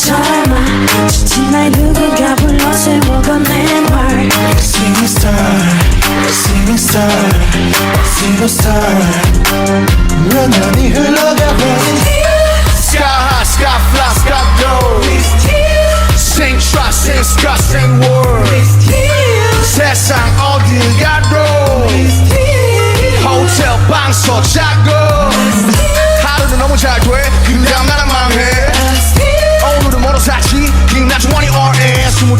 설마 지친 날 누군가 불러 세워건넨 말 Singing star, singing star, zero star 몇 년이 흘러가버린 Sky high, sky fly, sky low Sing trust, sing sky, sing word 세상 어딜 가도 호텔 방석 자고 하루는 너무 잘 돼 근데 나는 망해 오늘은 뭐로 사지 김나중원이 RN 25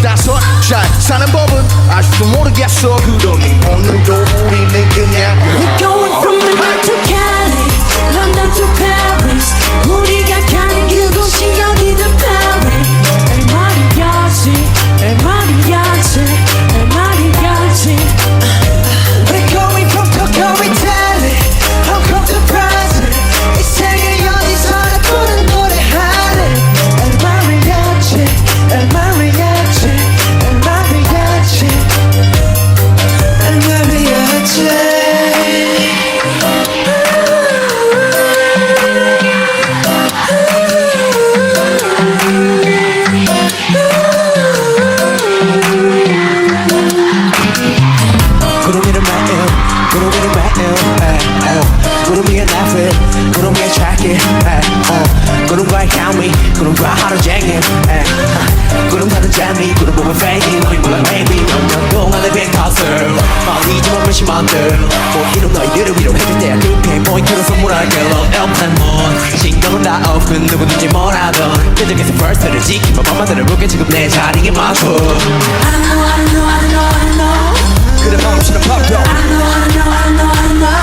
잘 사는 법은 아직도 모르겠어 그러니 오늘도 우리는 그냥 We're going from Manhattan to Cali London to Paris 우리가 가는 그곳이 여기는 Paris 내 말이야지 내 말이야지 내 말이야지 We're going from Tokyo, Italy Hong Kong to Brazil 이 세계 어디서나 부른 노래하네 El mariachi, el mariachi, el mariachi El mariachi 구름이는 my 구름이는 my 구름이의 나를 구름이의 track 구름과의 향미 구름과 하루 종일 구름 타는 재미 구름 보면 fake 너희 몰라 maybe 몇년 동안 내 빈 컷을 말리지만 몇십만들 뭐 이런 너희들을 위로해줄 때야 그게 포인트로 선물할게 Love airplane moon 신경은 다 off 그 누구든지 뭐라던 계속해서 first를 지키며 밤마다를 볼게 지금 내 자리에 맞춰 I know, I know, I know, I know 그래 마음씨는 pop I know, I know, I know, I know